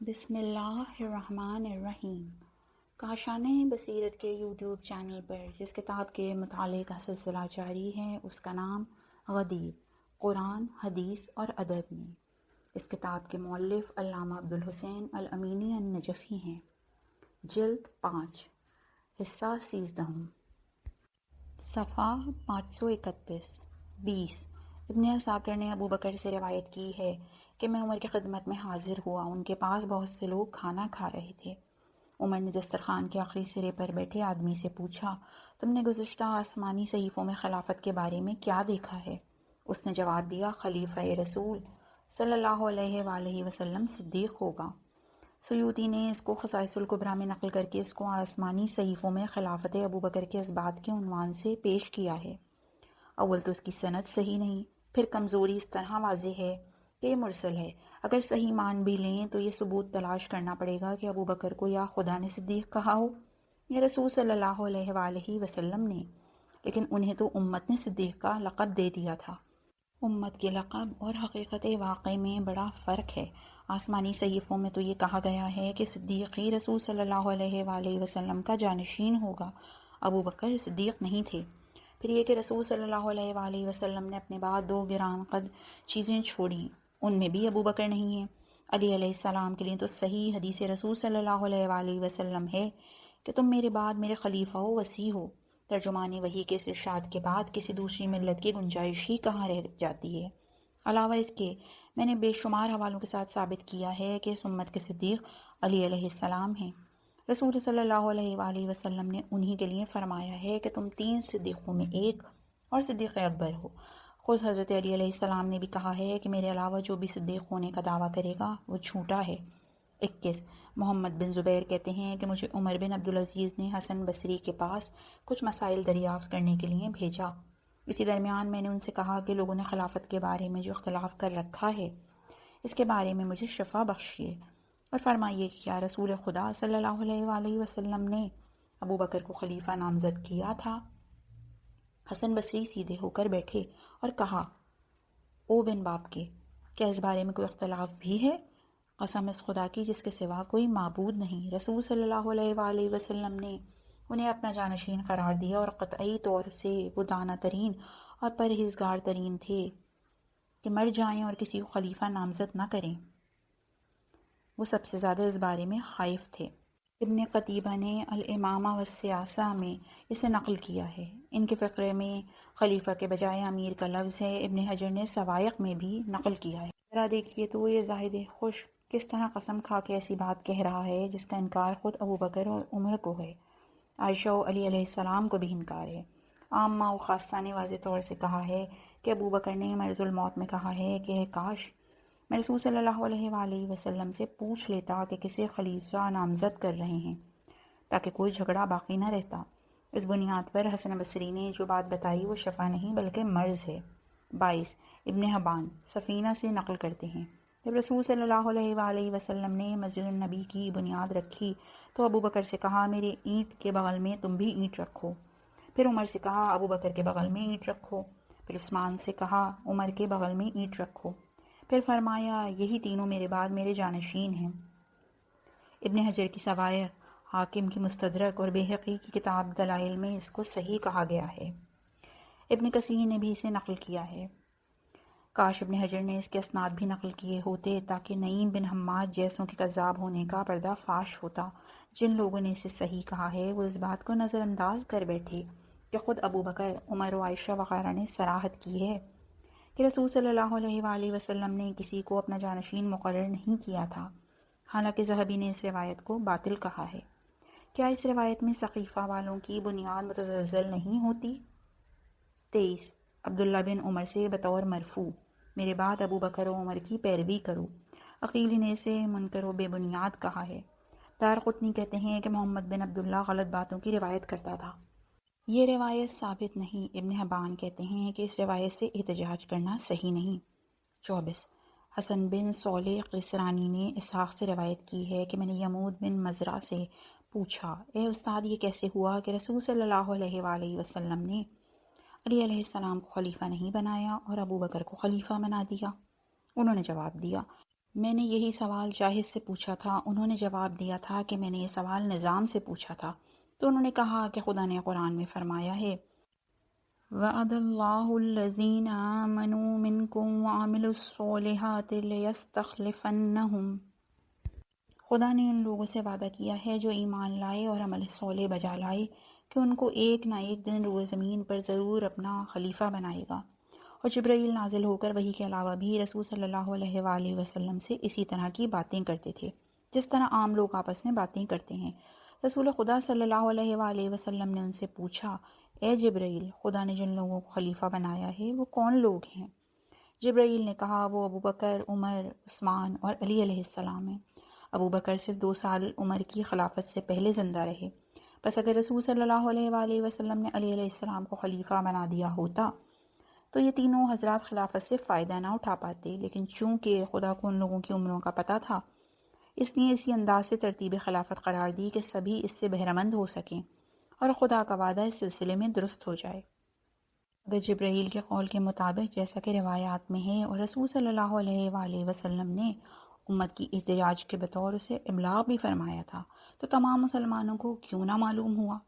بسم اللہ الرحمن الرحیم۔ کاشان بصیرت کے یوٹیوب چینل پر جس کتاب کے متعلق سلسلہ جاری ہے اس کا نام غدیر قرآن، حدیث اور ادب میں۔ اس کتاب کے مؤلف علامہ عبدالحسین الامینی النجفی ہیں۔ جلد 5، حصہ 13، صفحہ 531۔ 20 ابن عساکر نے ابو بکر سے روایت کی ہے کہ میں عمر کی خدمت میں حاضر ہوا۔ ان کے پاس بہت سے لوگ کھانا کھا رہے تھے۔ عمر نے دسترخوان کے آخری سرے پر بیٹھے آدمی سے پوچھا، تم نے گزشتہ آسمانی صحیفوں میں خلافت کے بارے میں کیا دیکھا ہے؟ اس نے جواب دیا، خلیفہ رسول صلی اللہ علیہ وآلہ وسلم صدیق ہوگا۔ سیوطی نے اس کو خصائص الکبریٰ میں نقل کر کے اس کو آسمانی صحیفوں میں خلافت ابو بکر کے اسبات کے عنوان سے پیش کیا ہے۔ اول تو اس کی سند صحیح نہیں، پھر کمزوری اس طرح واضح ہے کہ یہ مرسل ہے۔ اگر صحیح مان بھی لیں تو یہ ثبوت تلاش کرنا پڑے گا کہ ابو بکر کو یا خدا نے صدیق کہا ہو یا رسول صلی اللہ علیہ وآلہ وسلم نے، لیکن انہیں تو امت نے صدیق کا لقب دے دیا تھا۔ امت کے لقب اور حقیقت واقع میں بڑا فرق ہے۔ آسمانی صحیفوں میں تو یہ کہا گیا ہے کہ صدیق ہی رسول صلی اللہ علیہ وآلہ وسلم کا جانشین ہوگا، ابو بکر صدیق نہیں تھے۔ پھر یہ کہ رسول صلی اللہ علیہ وآلہ وسلم نے اپنے بعد 2 گران قد چیزیں چھوڑیں، ان میں بھی ابو بکر نہیں ہیں۔ علی علیہ السلام کے لیے تو صحیح حدیث رسول صلی اللہ علیہ وآلہ وسلم ہے کہ تم میرے بعد میرے خلیفہ و وصی ہو۔ ترجمان وحی کے اس ارشاد کے بعد کسی دوسری ملت کی گنجائش ہی کہاں رہ جاتی ہے؟ علاوہ اس کے میں نے بے شمار حوالوں کے ساتھ ثابت کیا ہے کہ اس امت کے صدیق علی علیہ السلام ہیں۔ رسول صلی اللہ علیہ وآلہ وسلم نے انہی کے لیے فرمایا ہے کہ تم 3 صدیقوں میں ایک اور صدیق اکبر ہو۔ خود حضرت علی علیہ السلام نے بھی کہا ہے کہ میرے علاوہ جو بھی صدیق ہونے کا دعویٰ کرے گا وہ جھوٹا ہے۔ 21 محمد بن زبیر کہتے ہیں کہ مجھے عمر بن عبدالعزیز نے حسن بصری کے پاس کچھ مسائل دریافت کرنے کے لیے بھیجا۔ اسی درمیان میں نے ان سے کہا کہ لوگوں نے خلافت کے بارے میں جو اختلاف کر رکھا ہے اس کے بارے میں مجھے شفا بخشیے اور فرمائیے کہ کیا رسول خدا صلی اللہ علیہ وآلہ وسلم نے ابو بکر کو خلیفہ نامزد کیا تھا؟ حسن بصری سیدھے ہو کر بیٹھے اور کہا، او بن باپ کے، کیا اس بارے میں کوئی اختلاف بھی ہے؟ قسم اس خدا کی جس کے سوا کوئی معبود نہیں، رسول صلی اللہ علیہ وآلہ وسلم نے انہیں اپنا جانشین قرار دیا اور قطعی طور سے وہ دانہ ترین اور پرہیزگار ترین تھے کہ مر جائیں اور کسی کو خلیفہ نامزد نہ کریں۔ وہ سب سے زیادہ اس بارے میں خائف تھے۔ ابن قتیبہ نے الامامہ والسیاسہ میں اسے نقل کیا ہے۔ ان کے فقرے میں خلیفہ کے بجائے امیر کا لفظ ہے۔ ابن حجر نے سوائق میں بھی نقل کیا ہے۔ ذرا دیکھیے تو یہ زاہد خوش کس طرح قسم کھا کے ایسی بات کہہ رہا ہے جس کا انکار خود ابو بکر اور عمر کو ہے، عائشہ و علی علیہ السلام کو بھی انکار ہے۔ عامہ و خاصہ نے واضح طور سے کہا ہے کہ ابو بکر نے مرض الموت میں کہا ہے کہ کاش میں رسول صلی اللہ علیہ وآلہ وسلم سے پوچھ لیتا کہ کسے خلیفہ نامزد کر رہے ہیں تاکہ کوئی جھگڑا باقی نہ رہتا۔ اس بنیاد پر حسن بصری نے جو بات بتائی وہ شفا نہیں بلکہ مرض ہے۔ 22 ابن حبان سفینہ سے نقل کرتے ہیں، جب رسول صلی اللہ علیہ وآلہ وسلم نے مسجد النبی کی بنیاد رکھی تو ابو بکر سے کہا، میرے اینٹ کے بغل میں تم بھی اینٹ رکھو۔ پھر عمر سے کہا، ابو بکر کے بغل میں اینٹ رکھو۔ پھر عثمان سے کہا، عمر کے بغل میں اینٹ رکھو۔ پھر فرمایا، یہی تینوں میرے بعد میرے جانشین ہیں۔ ابن حجر کی سوائق، حاکم کی مستدرک اور بیہقی کی کتاب دلائل میں اس کو صحیح کہا گیا ہے۔ ابن کثیر نے بھی اسے نقل کیا ہے۔ کاش ابن حجر نے اس کے اسناد بھی نقل کیے ہوتے تاکہ نعیم بن حماد جیسوں کے کذاب ہونے کا پردہ فاش ہوتا۔ جن لوگوں نے اسے صحیح کہا ہے وہ اس بات کو نظر انداز کر بیٹھے کہ خود ابو بکر، عمر و عائشہ وغیرہ نے صراحت کی ہے کہ رسول صلی اللہ علیہ وآلہ وسلم نے کسی کو اپنا جانشین مقرر نہیں کیا تھا، حالانکہ ذہبی نے اس روایت کو باطل کہا ہے۔ کیا اس روایت میں سقیفہ والوں کی بنیاد متزلزل نہیں ہوتی؟ 23 عبداللہ بن عمر سے بطور مرفوع، میرے بعد ابو بکر و عمر کی پیروی کرو۔ عقیلی نے اسے منکر و بے بنیاد کہا ہے۔ دارقطنی کہتے ہیں کہ محمد بن عبداللہ غلط باتوں کی روایت کرتا تھا۔ یہ روایت ثابت نہیں۔ ابن حبان کہتے ہیں کہ اس روایت سے احتجاج کرنا صحیح نہیں۔ 24 حسن بن صالح قسرانی نے اسحاق سے روایت کی ہے کہ میں نے یمود بن مزرع سے پوچھا، اے استاد، یہ کیسے ہوا کہ رسول صلی اللہ علیہ وآلہ وسلم نے علی علیہ السلام کو خلیفہ نہیں بنایا اور ابو بکر کو خلیفہ بنا دیا؟ انہوں نے جواب دیا، میں نے یہی سوال جاہز سے پوچھا تھا، انہوں نے جواب دیا تھا کہ میں نے یہ سوال نظام سے پوچھا تھا۔ تو انہوں نے کہا کہ خدا نے قرآن میں فرمایا ہے وَعَدَ اللَّهُ الَّذِينَ آمَنُوا مِنكُمْ وَعَمِلُوا الصَّالِحَاتِ لَيَسْتَخْلِفَنَّهُمْ، خدا نے ان لوگوں سے وعدہ کیا ہے جو ایمان لائے اور عمل صالح بجا لائے کہ ان کو ایک نہ ایک دن روئے زمین پر ضرور اپنا خلیفہ بنائے گا۔ اور جبرائیل نازل ہو کر وحی کے علاوہ بھی رسول صلی اللہ علیہ وآلہ وسلم سے اسی طرح کی باتیں کرتے تھے جس طرح عام لوگ آپس میں باتیں کرتے ہیں۔ رسول خدا صلی اللہ علیہ وآلہ وسلم نے ان سے پوچھا، اے جبرائیل، خدا نے جن لوگوں کو خلیفہ بنایا ہے وہ کون لوگ ہیں؟ جبرائیل نے کہا وہ ابو بکر، عمر، عثمان اور علی علیہ السلام ہیں۔ ابو بکر صرف 2 سال عمر کی خلافت سے پہلے زندہ رہے، بس اگر رسول صلی اللہ علیہ وآلہ وسلم نے علی علیہ السلام کو خلیفہ بنا دیا ہوتا تو یہ تینوں حضرات خلافت سے فائدہ نہ اٹھا پاتے، لیکن چونکہ خدا کو ان لوگوں کی عمروں کا پتہ تھا، اس لیے اسی انداز سے ترتیب خلافت قرار دی کہ سبھی اس سے بہرمند ہو سکیں اور خدا کا وعدہ اس سلسلے میں درست ہو جائے۔ اگر جبرائیل کے قول کے مطابق جیسا کہ روایات میں ہے اور رسول صلی اللہ علیہ وآلہ وسلم نے امت کی احتجاج کے بطور اسے ابلاغ بھی فرمایا تھا، تو تمام مسلمانوں کو کیوں نہ معلوم ہوا؟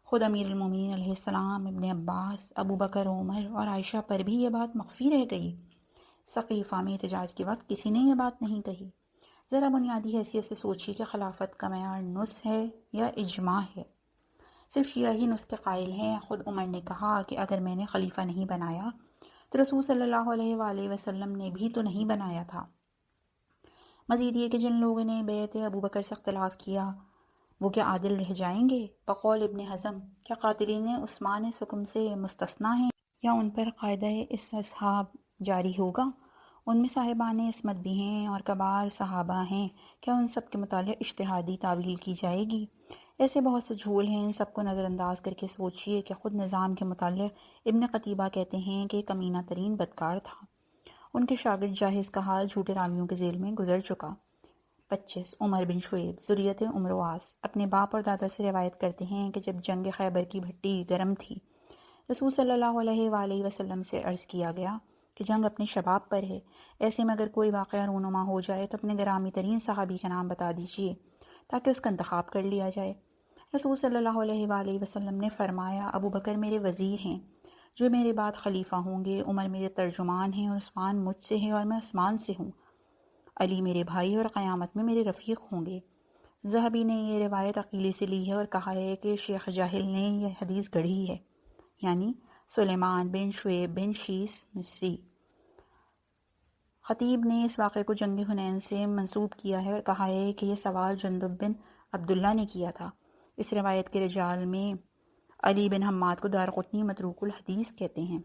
خود امیر المومنین علیہ السلام، ابن عباس، ابو بکر، عمر اور عائشہ پر بھی یہ بات مخفی رہ گئی۔ سقیفہ میں احتجاج کے وقت کسی نے یہ بات نہیں کہی۔ ذرا بنیادی حیثیت سے سوچیے کہ خلافت کا معیار نص ہے یا اجماع ہے؟ صرف شیعہ ہی نص کے قائل ہیں۔ خود عمر نے کہا کہ اگر میں نے خلیفہ نہیں بنایا تو رسول صلی اللہ علیہ وآلہ وسلم نے بھی تو نہیں بنایا تھا۔ مزید یہ کہ جن لوگوں نے بیعت ابو بکر سے اختلاف کیا وہ کیا عادل رہ جائیں گے؟ بقول ابن حزم، کیا قاتلین عثمان اس حکم سے مستثنیٰ ہیں یا ان پر قاعدہ استصحاب جاری ہوگا؟ ان میں صاحبان عصمت بھی ہیں اور کبار صحابہ ہیں، کیا ان سب کے متعلق اجتہادی تعویل کی جائے گی؟ ایسے بہت سے جھول ہیں، ان سب کو نظر انداز کر کے سوچئے کہ خود نظام کے متعلق ابن قتیبہ کہتے ہیں کہ کمینہ ترین بدکار تھا۔ ان کے شاگرد جاہز کا حال جھوٹے راویوں کے ذیل میں گزر چکا۔ 25 عمر بن شعیب، ذریت عمر و عاص، اپنے باپ اور دادا سے روایت کرتے ہیں کہ جب جنگ خیبر کی بھٹی گرم تھی، رسول صلی اللہ علیہ وآلہ وسلم سے عرض کیا گیا کہ جنگ اپنے شباب پر ہے، ایسے میں اگر کوئی واقعہ رونما ہو جائے تو اپنے گرامی ترین صحابی کا نام بتا دیجئے تاکہ اس کا انتخاب کر لیا جائے۔ رسول صلی اللہ علیہ وآلہ وسلم نے فرمایا، ابو بکر میرے وزیر ہیں جو میرے بعد خلیفہ ہوں گے، عمر میرے ترجمان ہیں اور عثمان مجھ سے ہے اور میں عثمان سے ہوں، علی میرے بھائی اور قیامت میں میرے رفیق ہوں گے۔ ذہبی نے یہ روایت عقیلی سے لی ہے اور کہا ہے کہ شیخ جاہل نے یہ حدیث گڑھی ہے، یعنی سلیمان بن شعیب بن شیس مصری۔ خطیب نے اس واقعے کو جنگ حنین سے منسوب کیا ہے اور کہا ہے کہ یہ سوال جندب بن عبداللہ نے کیا تھا۔ اس روایت کے رجال میں علی بن حماد کو دارقطنی متروک الحدیث کہتے ہیں،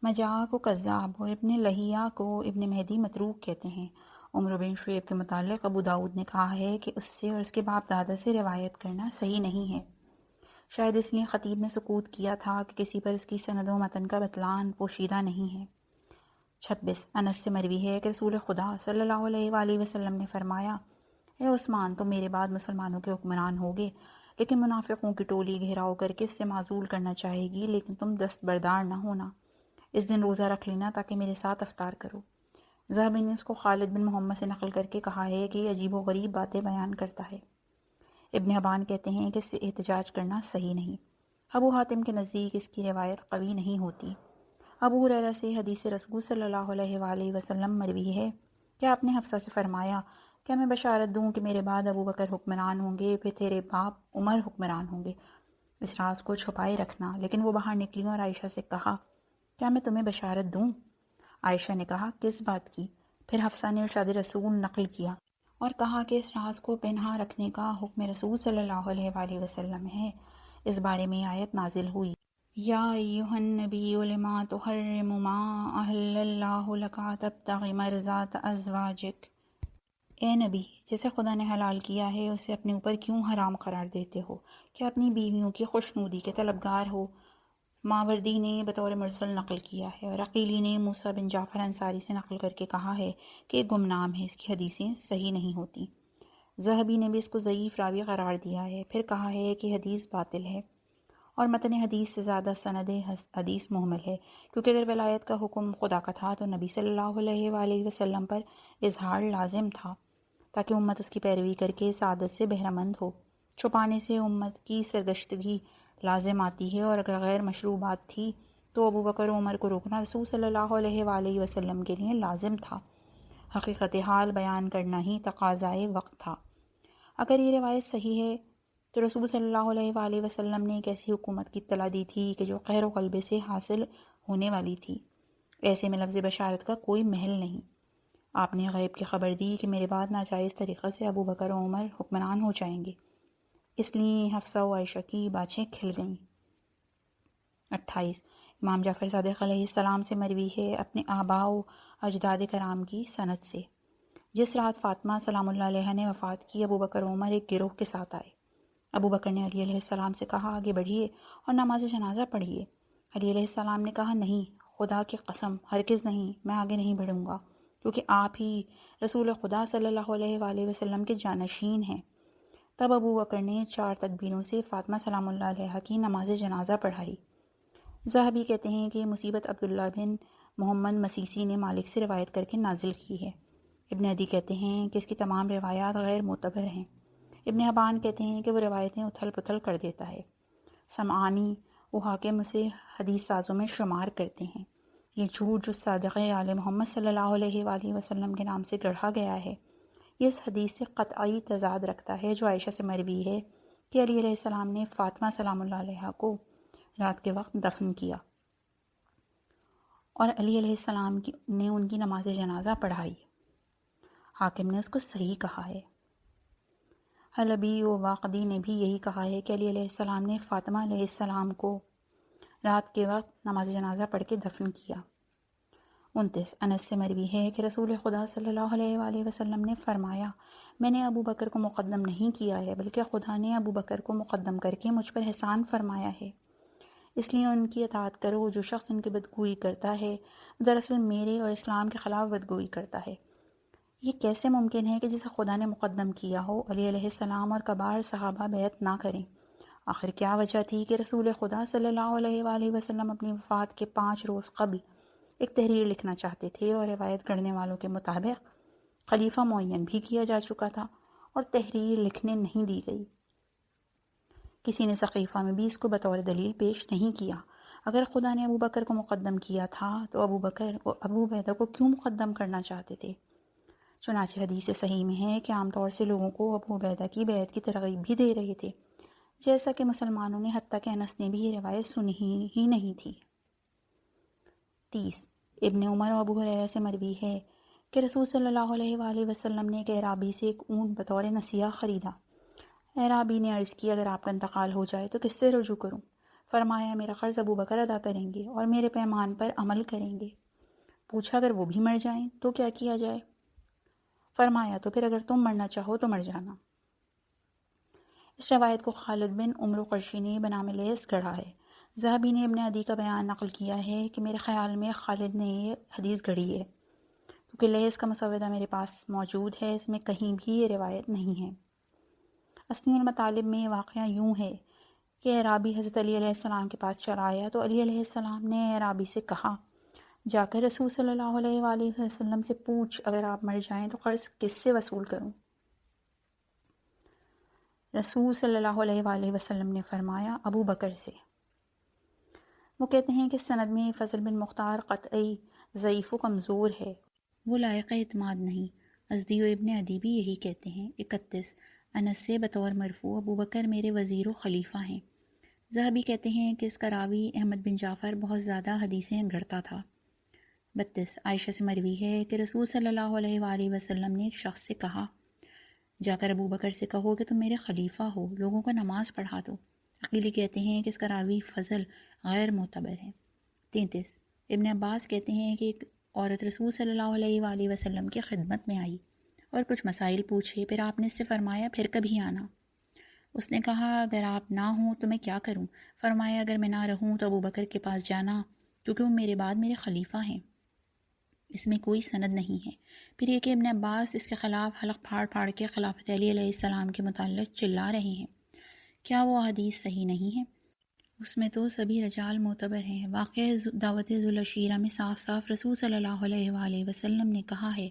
مجاع کو کذاب اور ابن لہیہ کو ابن مہدی متروک کہتے ہیں۔ عمر بن شعیب کے متعلق ابو داؤد نے کہا ہے کہ اس سے اور اس کے باپ دادا سے روایت کرنا صحیح نہیں ہے۔ شاید اس لیے خطیب نے سکوت کیا تھا کہ کسی پر اس کی سند و متن کا بطلان پوشیدہ نہیں ہے۔ 26 انس سے مروی ہے کہ رسول خدا صلی اللہ علیہ وآلہ وسلم نے فرمایا، اے عثمان، تم میرے بعد مسلمانوں کے حکمران ہوگے، لیکن منافقوں کی ٹولی گھیراؤ کر کے اس سے معزول کرنا چاہے گی، لیکن تم دستبردار نہ ہونا، اس دن روزہ رکھ لینا تاکہ میرے ساتھ افطار کرو۔ ذہبی نے اس کو خالد بن محمد سے نقل کر کے کہا ہے کہ یہ عجیب و غریب باتیں بیان کرتا ہے۔ ابن حبان کہتے ہیں کہ اس سے احتجاج کرنا صحیح نہیں۔ ابو حاتم کے نزدیک اس کی روایت قوی نہیں ہوتی۔ ابو ہریرہ سے حدیث رسول صلی اللہ علیہ وآلہ وسلم مروی ہے کہ آپ نے حفصہ سے فرمایا، کیا میں بشارت دوں کہ میرے بعد ابو بکر حکمران ہوں گے، پھر تیرے باپ عمر حکمران ہوں گے، اس راز کو چھپائے رکھنا۔ لیکن وہ باہر نکلی اور عائشہ سے کہا، کیا میں تمہیں بشارت دوں؟ عائشہ نے کہا، کس بات کی؟ پھر حفصہ نے ارشاد رسول نقل کیا اور کہا کہ اس راز کو پنہاں رکھنے کا حکم رسول صلی اللہ علیہ وآلہ وسلم ہے۔ اس بارے میں آیت نازل ہوئی، یا ایھا النبی لما تحرم ما احل اللہ لک تبتغی مرضات ازواجک، اے نبی، جسے خدا نے حلال کیا ہے اسے اپنے اوپر کیوں حرام قرار دیتے ہو؟ کیا اپنی بیویوں کی خوشنودی کے طلبگار ہو؟ ماوردی نے بطور مرسل نقل کیا ہے اور عقیلی نے موسیٰ بن جعفر انصاری سے نقل کر کے کہا ہے کہ گمنام ہے، اس کی حدیثیں صحیح نہیں ہوتی۔ ذہبی نے بھی اس کو ضعیف راوی قرار دیا ہے، پھر کہا ہے کہ حدیث باطل ہے اور متن حدیث سے زیادہ سند حدیث محمل ہے، کیونکہ اگر ولایت کا حکم خدا کا تھا تو نبی صلی اللہ علیہ وآلہ وسلم پر اظہار لازم تھا تاکہ امت اس کی پیروی کر کے سعادت سے بہرہ مند ہو۔ چھپانے سے امت کی سرگشتگی لازم آتی ہے، اور اگر غیر مشروع بات تھی تو ابو بکر و عمر کو روکنا رسول صلی اللہ علیہ وآلہ وسلم کے لیے لازم تھا۔ حقیقت حال بیان کرنا ہی تقاضائے وقت تھا۔ اگر یہ روایت صحیح ہے تو رسول صلی اللہ علیہ وآلہ وسلم نے ایک ایسی حکومت کی اطلاع دی تھی کہ جو قہر و غلبے سے حاصل ہونے والی تھی۔ ایسے میں لفظ بشارت کا کوئی محل نہیں۔ آپ نے غیب کی خبر دی کہ میرے بعد ناجائز طریقے سے ابو بکر و عمر حکمران ہو جائیں گے، اس لیے حفصہ و عائشہ کی باتیں کھل گئیں۔ 28 امام جعفر صادق علیہ السلام سے مروی ہے اپنے آباء و اجداد کرام کی سند سے، جس رات فاطمہ سلام اللہ علیہ نے وفات کی، ابو بکر و عمر ایک گروہ کے ساتھ آئے۔ ابو بکر نے علی علیہ السلام سے کہا آگے بڑھیے اور نماز جنازہ پڑھیے۔ علی علیہ السلام نے کہا نہیں، خدا کی قسم ہرگز نہیں، میں آگے نہیں بڑھوں گا، کیونکہ آپ ہی رسول خدا صلی اللہ علیہ وآلہ وسلم کے جانشین ہیں۔ تب ابو بکر نے 4 تکبیروں سے فاطمہ سلام اللہ علیہ کی نماز جنازہ پڑھائی۔ ذہبی کہتے ہیں کہ مصیبت عبداللہ بن محمد مسیسی نے مالک سے روایت کر کے نازل کی ہے۔ ابن عدی کہتے ہیں کہ اس کی تمام روایات غیر معتبر ہیں۔ ابن حبان کہتے ہیں کہ وہ روایتیں اتھل پتھل کر دیتا ہے۔ سمعانی و حاکم اسے حدیث سازوں میں شمار کرتے ہیں۔ یہ جھوٹ جو صادق آل محمد صلی اللہ علیہ وآلہ وسلم کے نام سے گڑھا گیا ہے، یہ اس حدیث سے قطعی تضاد رکھتا ہے جو عائشہ سے مروی ہے کہ علی علیہ السلام نے فاطمہ سلام اللہ علیہ کو رات کے وقت دفن کیا اور علی علیہ السلام نے ان کی نماز جنازہ پڑھائی۔ حاکم نے اس کو صحیح کہا ہے۔ حلبی و واقدی نے بھی یہی کہا ہے کہ علی علیہ السلام نے فاطمہ علیہ السلام کو رات کے وقت نماز جنازہ پڑھ کے دفن کیا۔ 29 انس سے مروی ہے کہ رسول خدا صلی اللہ علیہ وآلہ وسلم نے فرمایا میں نے ابو بکر کو مقدم نہیں کیا ہے، بلکہ خدا نے ابو بکر کو مقدم کر کے مجھ پر احسان فرمایا ہے، اس لیے ان کی اطاعت کرو۔ جو شخص ان کی بدگوئی کرتا ہے دراصل میرے اور اسلام کے خلاف بدگوئی کرتا ہے۔ یہ کیسے ممکن ہے کہ جسے خدا نے مقدم کیا ہو علی علیہ السلام اور کبار صحابہ بیعت نہ کریں؟ آخر کیا وجہ تھی کہ رسول خدا صلی اللہ علیہ وآلہ وسلم اپنی وفات کے 5 روز قبل ایک تحریر لکھنا چاہتے تھے، اور روایت گڑھنے والوں کے مطابق خلیفہ معین بھی کیا جا چکا تھا اور تحریر لکھنے نہیں دی گئی۔ کسی نے صحیفہ میں بھی اس کو بطور دلیل پیش نہیں کیا۔ اگر خدا نے ابو بکر کو مقدم کیا تھا تو ابو بکر اور ابو عبیدہ کو کیوں مقدم کرنا چاہتے تھے؟ چنانچہ حدیث صحیح میں ہے کہ عام طور سے لوگوں کو ابو عبیدہ کی بیعت کی ترغیب بھی دے رہے تھے، جیسا کہ مسلمانوں نے، حتیٰ کہ انس نے بھی یہ روایت سنی ہی نہیں تھی۔ 30 ابن عمر و ابو ہریرہ سے مروی ہے کہ رسول صلی اللہ علیہ وآلہ وسلم نے ایک اعرابی سے ایک اونٹ بطور نصیحہ خریدا۔ اعرابی نے عرض کی اگر آپ کا انتقال ہو جائے تو کس سے رجوع کروں؟ فرمایا میرا قرض ابو بکر ادا کریں گے اور میرے پیمان پر عمل کریں گے۔ پوچھا اگر وہ بھی مر جائیں تو کیا کیا جائے؟ فرمایا تو پھر اگر تم مرنا چاہو تو مر جانا۔ اس روایت کو خالد بن عمرو قرشی نے بنام لیث گڑھا ہے۔ ذہبی نے ابن عدی کا بیان نقل کیا ہے کہ میرے خیال میں خالد نے یہ حدیث گڑھی ہے، کیونکہ لیث کا مسودہ میرے پاس موجود ہے، اس میں کہیں بھی یہ روایت نہیں ہے۔ اسنی المطالب میں یہ واقعہ یوں ہے کہ اعرابی حضرت علی علیہ السلام کے پاس چلا آیا تو علی علیہ السلام نے اعرابی سے کہا جا کر رسول صلی اللہ علیہ وآلہ وسلم سے پوچھ اگر آپ مر جائیں تو قرض کس سے وصول کروں؟ رسول صلی اللہ علیہ وآلہ وسلم نے فرمایا ابو بکر سے۔ وہ کہتے ہیں کہ سند میں فضل بن مختار قطعی ضعیف و کمزور ہے، وہ لائق اعتماد نہیں۔ ازدی و ابن عدی بھی یہی کہتے ہیں۔ 31 انس سے بطور مرفوع ابو بکر میرے وزیر و خلیفہ ہیں۔ ذہبی کہتے ہیں کہ اس کا راوی احمد بن جعفر بہت زیادہ حدیثیں گھڑتا تھا۔ 32 عائشہ سے مروی ہے کہ رسول صلی اللہ علیہ وآلہ وسلم نے ایک شخص سے کہا جا کر ابو بکر سے کہو کہ تم میرے خلیفہ ہو، لوگوں کو نماز پڑھا دو۔ عقیلی کہتے ہیں کہ اس کا راوی فضل غیر معتبر ہے۔ 33 ابن عباس کہتے ہیں کہ ایک عورت رسول صلی اللہ علیہ وآلہ وسلم کی خدمت میں آئی اور کچھ مسائل پوچھے، پھر آپ نے اس سے فرمایا پھر کبھی آنا۔ اس نے کہا اگر آپ نہ ہوں تو میں کیا کروں؟ فرمایا اگر میں نہ رہوں تو ابو بکر کے پاس جانا، کیونکہ وہ میرے بعد میرے خلیفہ ہیں۔ اس میں کوئی سند نہیں ہے۔ پھر یہ کہ ابن عباس اس کے خلاف حلق پھاڑ پھاڑ کے خلافت علی علیہ السلام کے متعلق چلا رہے ہیں، کیا وہ حدیث صحیح نہیں ہے؟ اس میں تو سبھی رجال معتبر ہیں۔ واقعہ دعوت ذوالعشیرہ میں صاف صاف رسول صلی اللہ علیہ وآلہ وسلم نے کہا ہے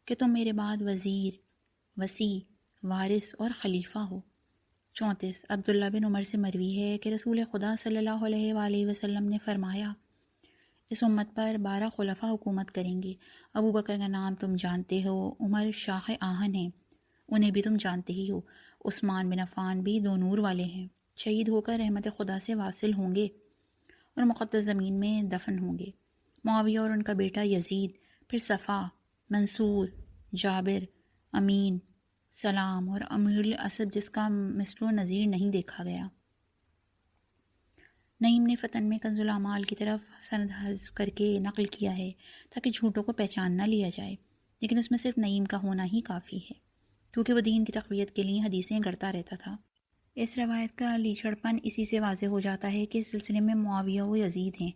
کہ تم میرے بعد وزیر، وصی، وارث اور خلیفہ ہو۔ 34 عبداللہ بن عمر سے مروی ہے کہ رسول خدا صلی اللہ علیہ وآلہ وسلم نے فرمایا، اس امت پر 12 خلفاء حکومت کریں گے۔ ابو بکر کا نام تم جانتے ہو، عمر شاخ آہن ہیں، انہیں بھی تم جانتے ہی ہو، عثمان بن عفان بھی دو نور والے ہیں، شہید ہو کر رحمت خدا سے واصل ہوں گے اور مقدس زمین میں دفن ہوں گے۔ معاویہ اور ان کا بیٹا یزید، پھر صفا، منصور، جابر، امین، سلام اور امیر الاسد جس کا مثل و نظیر نہیں دیکھا گیا۔ نعیم نے فتن میں کنز الاعمال کی طرف سند حذف کر کے نقل کیا ہے تاکہ جھوٹوں کو پہچان نہ لیا جائے، لیکن اس میں صرف نعیم کا ہونا ہی کافی ہے کیونکہ وہ دین کی تقویت کے لیے حدیثیں گڑھتا رہتا تھا۔ اس روایت کا لیچڑپن اسی سے واضح ہو جاتا ہے کہ اس سلسلے میں معاویہ و یزید ہیں۔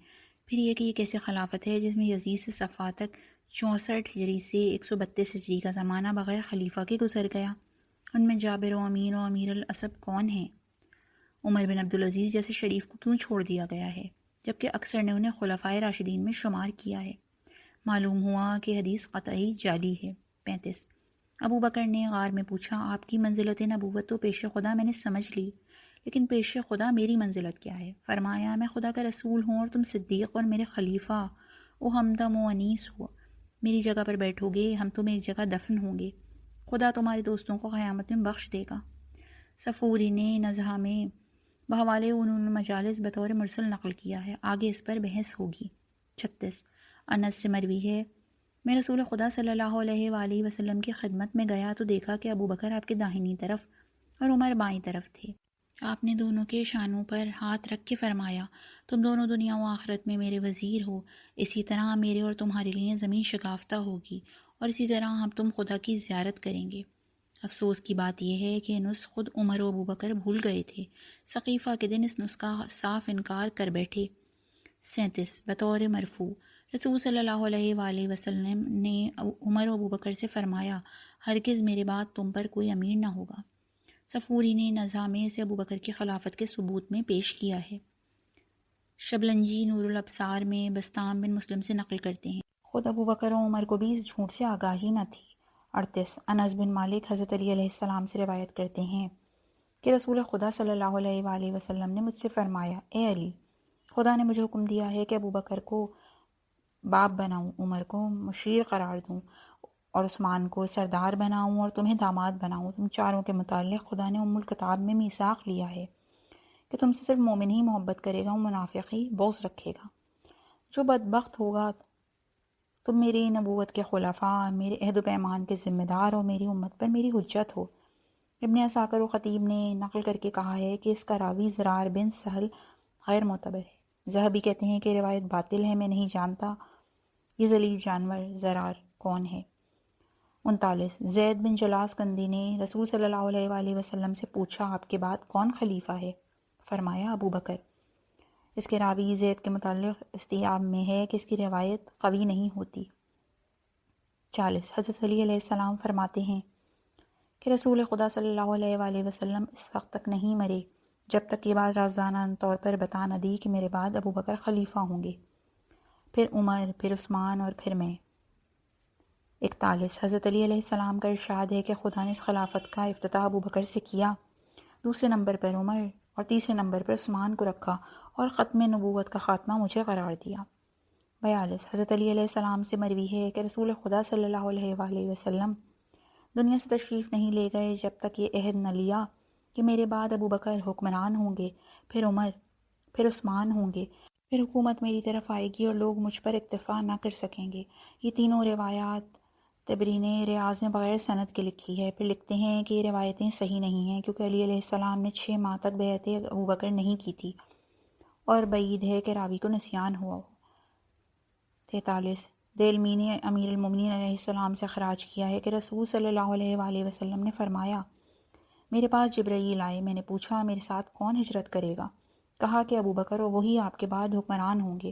پھر یہ کہ یہ کیسے خلافت ہے جس میں یزید سے صفا تک 64 ہجری سے 132 ہجری کا زمانہ بغیر خلیفہ کے گزر گیا۔ ان میں جابر و امین و امیر الاسد کون ہیں؟ عمر بن عبدالعزیز جیسے شریف کو کیوں چھوڑ دیا گیا ہے جبکہ اکثر نے انہیں خلفائے راشدین میں شمار کیا ہے؟ معلوم ہوا کہ حدیث قطعی جعلی ہے۔ 35 ابو بکر نے غار میں پوچھا، آپ کی منزلت نبوت تو پیش خدا میں نے سمجھ لی، لیکن پیش خدا میری منزلت کیا ہے؟ فرمایا، میں خدا کا رسول ہوں اور تم صدیق اور میرے خلیفہ او ہمدم و انیس ہو۔ میری جگہ پر بیٹھو گے، ہم تم ایک جگہ دفن ہوں گے، خدا تمہارے دوستوں کو قیامت میں بخش دے گا۔ صفوری نے نزہہ میں بحوالے علوم المجالس بطور مرسل نقل کیا ہے، آگے اس پر بحث ہوگی۔ 36 انس سے مروی ہے، میں رسول خدا صلی اللہ علیہ وآلہ وسلم کی خدمت میں گیا تو دیکھا کہ ابو بکر آپ کے داہنی طرف اور عمر بائیں طرف تھے۔ آپ نے دونوں کے شانوں پر ہاتھ رکھ کے فرمایا، تم دونوں دنیا و آخرت میں میرے وزیر ہو، اسی طرح میرے اور تمہارے لیے زمین شگافتہ ہوگی اور اسی طرح ہم تم خدا کی زیارت کریں گے۔ افسوس کی بات یہ ہے کہ نسخ خود عمر و ابو بکر بھول گئے تھے، سقیفہ کے دن اس نسخ کا صاف انکار کر بیٹھے۔ 37 بطور مرفوع رسول صلی اللہ علیہ وآلہ وسلم نے عمر و ابو بکر سے فرمایا، ہرگز میرے بعد تم پر کوئی امیر نہ ہوگا۔ صفوری نے نزہہ میں سے ابو بکر کی خلافت کے ثبوت میں پیش کیا ہے۔ شبلنجی نور الابصار میں بسطام بن مسلم سے نقل کرتے ہیں، خود ابو بکر و عمر کو بھی اس جھوٹ سے آگاہی نہ تھی۔ 38 انس بن مالک حضرت علی علیہ السلام سے روایت کرتے ہیں کہ رسول خدا صلی اللہ علیہ وآلہ وسلم نے مجھ سے فرمایا، اے علی، خدا نے مجھے حکم دیا ہے کہ ابو بکر کو باپ بناؤں، عمر کو مشیر قرار دوں اور عثمان کو سردار بناؤں اور تمہیں داماد بناؤں۔ تم چاروں کے متعلق خدا نے ام الکتاب میں میثاق لیا ہے کہ تم سے صرف مومن ہی محبت کرے گا اور منافق ہی بغض رکھے گا۔ جو بدبخت ہوگا تم میری نبوت کے خلفاء، میرے عہد و پیمان کے ذمہ دار اور میری امت پر میری حجت ہو۔ ابن عساکر و خطیب نے نقل کر کے کہا ہے کہ اس کا راوی زرار بن سہل غیر معتبر ہے۔ ذہبی کہتے ہیں کہ روایت باطل ہے، میں نہیں جانتا یہ ذلیل جانور زرار کون ہے۔ 39 زید بن جلاس کندی نے رسول صلی اللہ علیہ وآلہ وسلم سے پوچھا، آپ کے بعد کون خلیفہ ہے؟ فرمایا، ابو بکر۔ اس کے راوی زید کے متعلق استیاب میں ہے کہ اس کی روایت قوی نہیں ہوتی۔ 40 حضرت علی علیہ السلام فرماتے ہیں کہ رسول خدا صلی اللہ علیہ وآلہ وسلم اس وقت تک نہیں مرے جب تک یہ بات رازدانہ طور پر بتا نہ دی کہ میرے بعد ابو بکر خلیفہ ہوں گے، پھر عمر، پھر عثمان اور پھر میں۔ 41 حضرت علی علیہ السلام کا ارشاد ہے کہ خدا نے اس خلافت کا افتتاح ابو بکر سے کیا، دوسرے نمبر پر عمر اور تیسرے نمبر پر عثمان کو رکھا اور ختم نبوت کا خاتمہ مجھے قرار دیا۔ 42 حضرت علی علیہ السلام سے مروی ہے کہ رسول خدا صلی اللہ علیہ وآلہ وسلم دنیا سے تشریف نہیں لے گئے جب تک یہ عہد نہ لیا کہ میرے بعد ابو بکر حکمران ہوں گے، پھر عمر، پھر عثمان ہوں گے، پھر حکومت میری طرف آئے گی اور لوگ مجھ پر اکتفا نہ کر سکیں گے۔ یہ تینوں روایات طبری نے ریاض میں بغیر سند کے لکھی ہے۔ پھر لکھتے ہیں کہ یہ روایتیں صحیح نہیں ہیں کیونکہ علی علیہ السلام نے 6 ماہ تک بیعت ابو بکر نہیں کی تھی اور بعید ہے کہ راوی کو نسیان ہوا ہو۔ 43 دیلمی نے امیر المومنین علیہ السلام سے خراج کیا ہے کہ رسول صلی اللہ علیہ وآلہ وسلم نے فرمایا، میرے پاس جبرائیل آئے، میں نے پوچھا میرے ساتھ کون ہجرت کرے گا؟ کہا کہ ابو بکر، اور وہی آپ کے بعد حکمران ہوں گے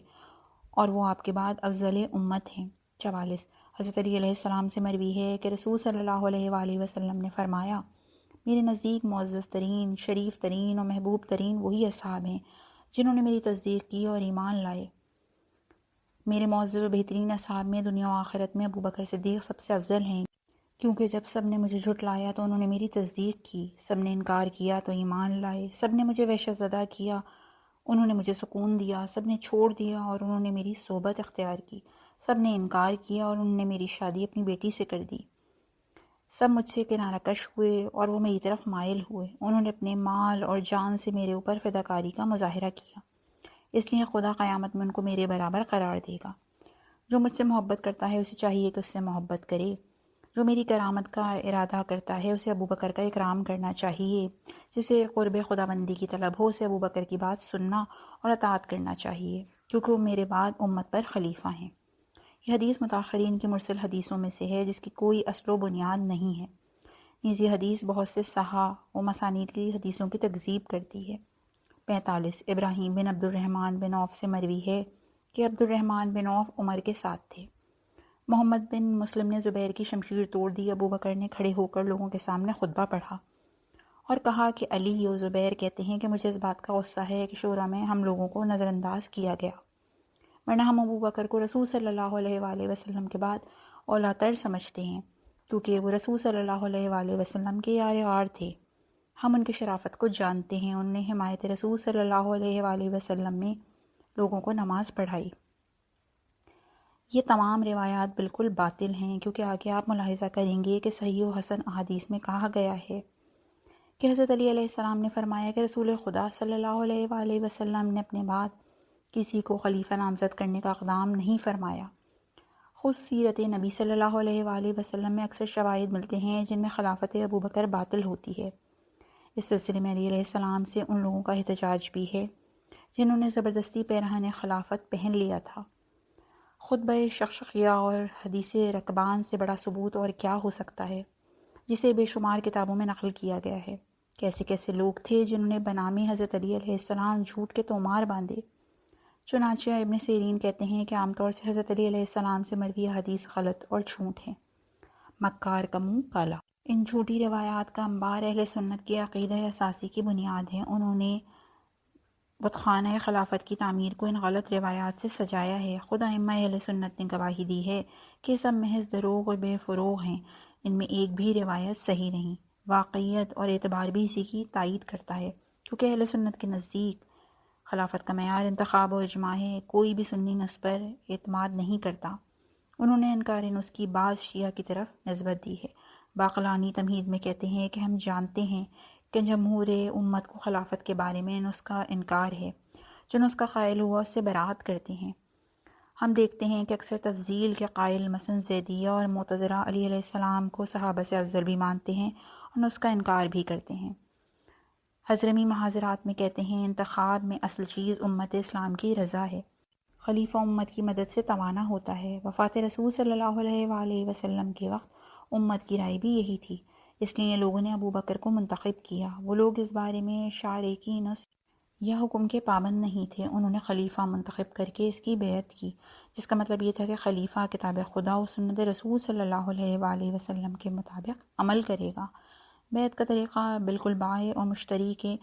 اور وہ آپ کے بعد افضل امت ہیں۔ 44 حضرت علی علیہ السلام سے مروی ہے کہ رسول صلی اللہ علیہ وآلہ وسلم نے فرمایا، میرے نزدیک معزز ترین، شریف ترین اور محبوب ترین وہی اصحاب ہیں جنہوں نے میری تصدیق کی اور ایمان لائے۔ میرے معزز و بہترین اصحاب میں دنیا و آخرت میں ابو بکر صدیق سب سے افضل ہیں، کیونکہ جب سب نے مجھے جھٹلایا تو انہوں نے میری تصدیق کی، سب نے انکار کیا تو ایمان لائے، سب نے مجھے وحشت زدہ کیا انہوں نے مجھے سکون دیا، سب نے چھوڑ دیا اور انہوں نے میری صحبت اختیار کی، سب نے انکار کیا اور انہوں نے میری شادی اپنی بیٹی سے کر دی، سب مجھ سے کنارہ کش ہوئے اور وہ میری طرف مائل ہوئے، انہوں نے اپنے مال اور جان سے میرے اوپر فداکاری کا مظاہرہ کیا، اس لیے خدا قیامت میں ان کو میرے برابر قرار دے گا۔ جو مجھ سے محبت کرتا ہے اسے چاہیے کہ اس سے محبت کرے، جو میری کرامت کا ارادہ کرتا ہے اسے ابو بکر کا اکرام کرنا چاہیے، جسے قرب خداوندی کی طلب ہو اسے ابو بکر کی بات سننا اور اطاعت کرنا چاہیے، کیونکہ وہ میرے بعد امت پر خلیفہ ہیں۔ یہ حدیث متاخرین کی مرسل حدیثوں میں سے ہے جس کی کوئی اصل و بنیاد نہیں ہے، نیز یہ حدیث بہت سے صحاح و مسانید کی حدیثوں کی تکذیب کرتی ہے۔ 45 ابراہیم بن عبد الرحمن بن عوف سے مروی ہے کہ عبد الرحمن بن عوف عمر کے ساتھ تھے۔ محمد بن مسلم نے زبیر کی شمشیر توڑ دی، ابو بکر نے کھڑے ہو کر لوگوں کے سامنے خطبہ پڑھا اور کہا کہ علی و زبیر کہتے ہیں کہ مجھے اس بات کا غصہ ہے کہ شورا میں ہم لوگوں کو نظر انداز کیا گیا، ورنہ ہم ابو بکر کو رسول صلی اللہ علیہ وآلہ وسلم کے بعد اولیٰ تر سمجھتے ہیں، کیونکہ وہ رسول صلی اللہ علیہ وآلہ وسلم کے یار غار تھے، ہم ان کی شرافت کو جانتے ہیں، انہوں نے حمایت رسول صلی اللہ علیہ وآلہ وسلم میں لوگوں کو نماز پڑھائی۔ یہ تمام روایات بالکل باطل ہیں، کیونکہ آگے آپ ملاحظہ کریں گے کہ صحیح و حسن احادیث میں کہا گیا ہے کہ حضرت علی علیہ السلام نے فرمایا کہ رسول خدا صلی اللہ علیہ وآلہ وسلم نے اپنے بعد کسی کو خلیفہ نامزد کرنے کا اقدام نہیں فرمایا۔ خود سیرت نبی صلی اللہ علیہ وآلہ وسلم میں اکثر شواہد ملتے ہیں جن میں خلافت ابو بکر باطل ہوتی ہے۔ اس سلسلے میں علی علیہ السلام سے ان لوگوں کا احتجاج بھی ہے جنہوں نے زبردستی پیرہن خلافت پہن لیا تھا۔ خطبہ شقشقیہ اور حدیث رکبان سے بڑا ثبوت اور کیا ہو سکتا ہے، جسے بے شمار کتابوں میں نقل کیا گیا ہے۔ کیسے کیسے لوگ تھے جنہوں نے بنامی حضرت علی علیہ السلام جھوٹ کے تومار باندھے۔ چنانچہ ابن سیرین کہتے ہیں کہ عام طور سے حضرت علی علیہ السلام سے مروی حدیث غلط اور جھوٹ ہیں۔ مکار کا منہ کالا۔ ان جھوٹی روایات کا انبار اہل سنت کے عقیدہ اساسی کی بنیاد ہے۔ انہوں نے بت خانہ خلافت کی تعمیر کو ان غلط روایات سے سجایا ہے۔ خود ائمہ اہل سنت نے گواہی دی ہے کہ سب محض دروغ اور بے فروغ ہیں، ان میں ایک بھی روایت صحیح نہیں۔ واقعیت اور اعتبار بھی اسی کی تائید کرتا ہے، کیونکہ اہل سنت کے نزدیک خلافت کا معیار انتخاب و اجماع ہے، کوئی بھی سنی نص پر اعتماد نہیں کرتا۔ انہوں نے انکار نص کی بعض شیعہ کی طرف نسبت دی ہے۔ باقلانی تمہید میں کہتے ہیں کہ ہم جانتے ہیں کہ جمہور امت کو خلافت کے بارے میں نص کا انکار ہے، جو نص کا قائل ہوا اس سے برات کرتے ہیں۔ ہم دیکھتے ہیں کہ اکثر تفضیل کے قائل مثلا زیدیہ اور معتزلہ علی علیہ السلام کو صحابہ سے افضل بھی مانتے ہیں اور نص کا انکار بھی کرتے ہیں۔ حضرمی محاضرات میں کہتے ہیں انتخاب میں اصل چیز امت اسلام کی رضا ہے، خلیفہ امت کی مدد سے توانا ہوتا ہے۔ وفات رسول صلی اللہ علیہ وآلہ وسلم کے وقت امت کی رائے بھی یہی تھی، اس لیے لوگوں نے ابو بکر کو منتخب کیا۔ وہ لوگ اس بارے میں شارع کی نص یا حکم کے پابند نہیں تھے، انہوں نے خلیفہ منتخب کر کے اس کی بیعت کی، جس کا مطلب یہ تھا کہ خلیفہ کتاب خدا و سنت رسول صلی اللہ علیہ وآلہ وسلم کے مطابق عمل کرے گا۔ بیعت کا طریقہ بالکل بائع اور مشتری کے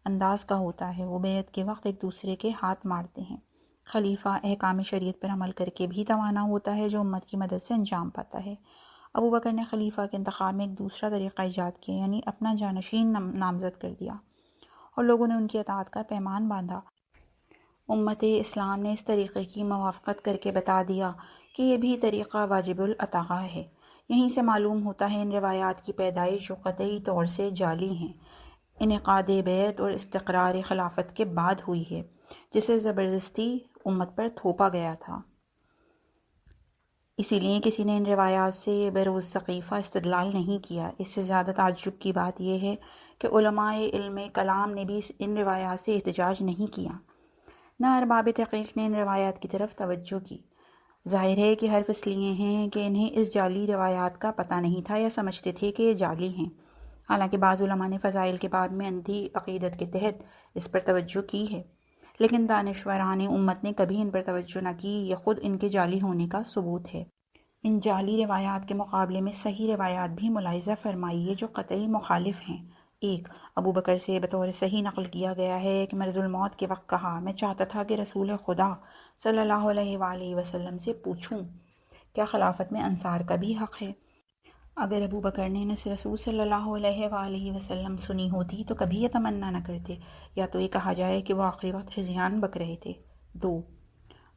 انداز کا ہوتا ہے، وہ بیعت کے وقت ایک دوسرے کے ہاتھ مارتے ہیں۔ خلیفہ احکام شریعت پر عمل کر کے بھی توانا ہوتا ہے، جو امت کی مدد سے انجام پاتا ہے۔ ابو بکر نے خلیفہ کے انتخاب میں ایک دوسرا طریقہ ایجاد کیا، یعنی اپنا جانشین نامزد کر دیا اور لوگوں نے ان کی اطاعت کا پیمان باندھا۔ امت اسلام نے اس طریقے کی موافقت کر کے بتا دیا کہ یہ بھی طریقہ واجب الاطاعہ ہے۔ یہیں سے معلوم ہوتا ہے ان روایات کی پیدائش جو قطعی طور سے جعلی ہیں، انعقاد بیعت اور استقرار خلافت کے بعد ہوئی ہے، جسے زبردستی امت پر تھوپا گیا تھا۔ اسی لیے کسی نے ان روایات سے بروز ثقیفہ استدلال نہیں کیا۔ اس سے زیادہ تعجب کی بات یہ ہے کہ علماء علم کلام نے بھی ان روایات سے احتجاج نہیں کیا، نہ ارباب تحقیق نے ان روایات کی طرف توجہ کی۔ ظاہر ہے کہ حرف اس لیے ہیں کہ انہیں اس جعلی روایات کا پتہ نہیں تھا یا سمجھتے تھے کہ یہ جعلی ہیں، حالانکہ بعض علماء نے فضائل کے باب میں اندھی عقیدت کے تحت اس پر توجہ کی ہے، لیکن دانشوران امت نے کبھی ان پر توجہ نہ کی، یہ خود ان کے جعلی ہونے کا ثبوت ہے۔ ان جعلی روایات کے مقابلے میں صحیح روایات بھی ملاحظہ فرمائیے جو قطعی مخالف ہیں۔ 1 ابو بکر سے بطور صحیح نقل کیا گیا ہے کہ مرض الموت کے وقت کہا، میں چاہتا تھا کہ رسول خدا صلی اللہ علیہ وآلہ وسلم سے پوچھوں کیا خلافت میں انصار کا بھی حق ہے؟ اگر ابو بکر نے نص رسول صلی اللہ علیہ وآلہ وسلم سنی ہوتی تو کبھی یہ تمنا نہ کرتے، یا تو یہ کہا جائے کہ وہ آخری وقت ہذیان بک رہے تھے۔ 2